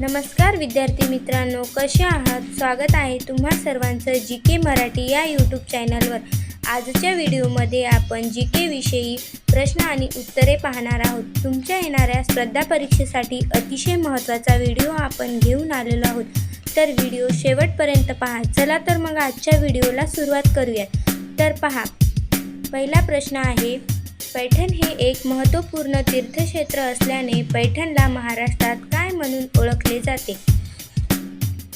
नमस्कार विद्यार्थी मित्रांनो, कसे आहात? स्वागत आहे तुम्हा सर्वांचं GK मराठी या यूट्यूब चॅनलवर। आजच्या व्हिडिओमध्ये आपण GK विषयी प्रश्न आणि उत्तरे पाहणार आहोत। तुमच्या येणाऱ्या स्पर्धा परीक्षेसाठी अतिशय महत्त्वाचा व्हिडिओ आपण घेऊन आलेलो आहोत, तर व्हिडिओ शेवटपर्यंत पहा। चला तर मग आजच्या व्हिडिओला सुरुवात करूया। तर पहा, पहिला प्रश्न आहे, पैठण हे एक महत्त्वपूर्ण तीर्थक्षेत्र असल्याने पैठणला महाराष्ट्रात काय म्हणून ओळखले जाते?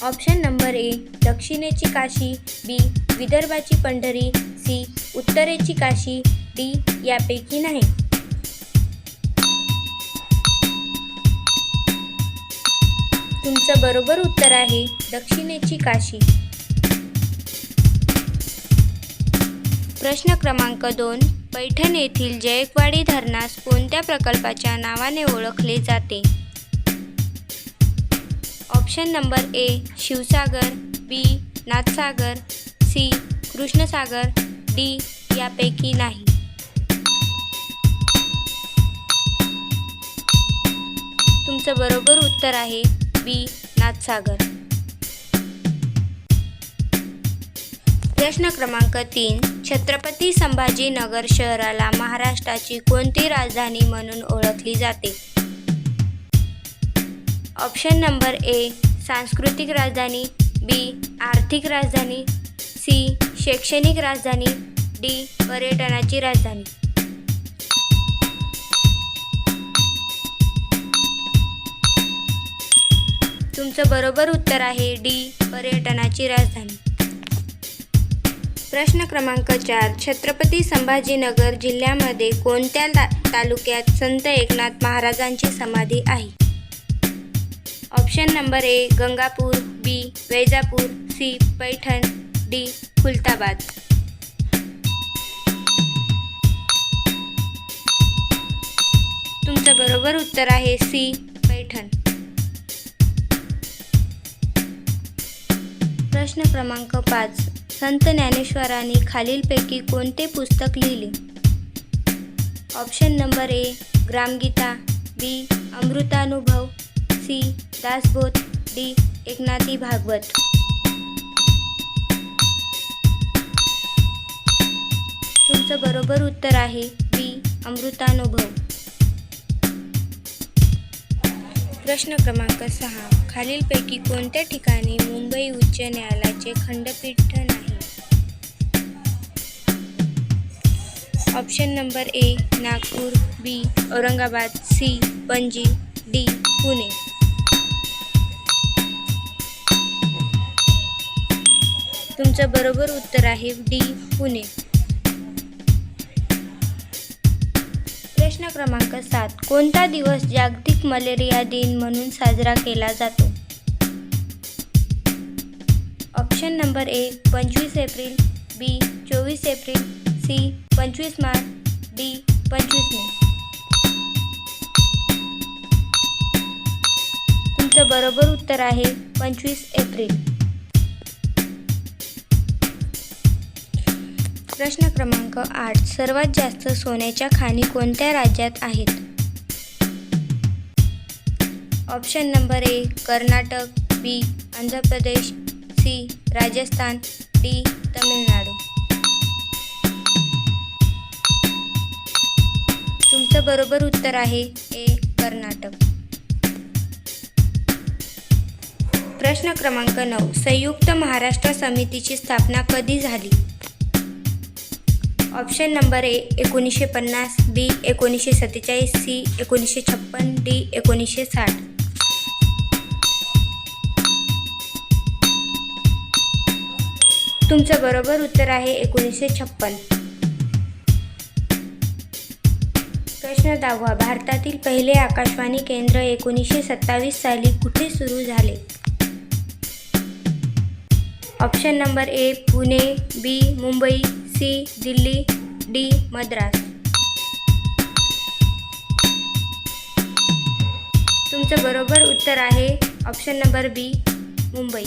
ऑप्शन नंबर ए, दक्षिणेची काशी, बी, विदर्भाची पंढरी, सी, उत्तरेची काशी, डी, यापैकी नाही। तुमचं बरोबर उत्तर आहे दक्षिणेची काशी। प्रश्न क्रमांक 2, पैठण येथील जायकवाडी धरणास कोणत्या प्रकल्पाच्या नावाने ओळखले जाते? Option number A, Shivsagar, B, Nathsagar, C, Krishnasagar, D, यापैकी नाही। तुमचं बरोबर उत्तर आहे बी, नाथसागर। प्रश्न क्रमांक 3, छत्रपती संभाजीनगर शहराला महाराष्ट्राची कोणती राजधानी म्हणून ओळखली जाते? ऑप्शन नंबर ए, सांस्कृतिक राजधानी, बी, आर्थिक राजधानी, सी, शैक्षणिक राजधानी, डी, पर्यटनाची राजधानी। तुमचं बरोबर उत्तर आहे डी, पर्यटनाची राजधानी। प्रश्न क्रमांक 4, छत्रपती संभाजीनगर जिल्ह्यामध्ये कोणत्या तालुक्यात संत एकनाथ महाराजांची समाधी आहे? Option number A, Gangapur, B, Vaijapur, C, Paithan, D, Khultabad. तुमचं बरोबर उत्तर आहे सी, पैठण। प्रश्न क्रमांक 5, संत ज्ञानेश्वरांनी खालीलपैकी कोणते पुस्तक लिहिले? Option number A, Gramgita, B, Amritanubhav, C, Dasbodh, D, Eknathi Bhagwat. तुमचं बरोबर उत्तर आहे बी, अमृतानुभव। प्रश्न क्रमांक 6, खालीलपैकी कोणत्या ठिकाणी मुंबई उच्च न्यायालयाचे खंडपीठ नाही? Option number A, Nagpur, B, Aurangabad, C, Panaji, D, Pune. तुमचं बरोबर उत्तर आहे डी, पुणे। प्रश्न क्रमांक 7, कोणता दिवस जागतिक मलेरिया दिन म्हणून साजरा केला जातो? Option number A, 25 April, B, 24 April, C, 25 March, D, 25 May. तुमचं बरोबर उत्तर आहे 25 एप्रिल। प्रश्न क्रमांक 8, सर्वात जास्त सोन्याच्या खाणी कोणत्या राज्यात आहेत? Option number A, Karnataka, B, Andhra Pradesh, C, Rajasthan, D, Tamil Nadu. तुमचं बरोबर उत्तर आहे ए, कर्नाटक। प्रश्न क्रमांक 9, संयुक्त महाराष्ट्र समितीची स्थापना कधी झाली? Option number A, 1950, B, 1947, C, 1956, D, 1960। तुमचं बरोबर उत्तर आहे 1956। प्रश्न 10, भारतातील पहिले आकाशवाणी केंद्र 1927 साली कुठे सुरू झाले? Option number A, Pune, B, Mumbai, C, Delhi, D, Madras. तुमचं बरोबर उत्तर आहे ऑप्शन नंबर बी, मुंबई।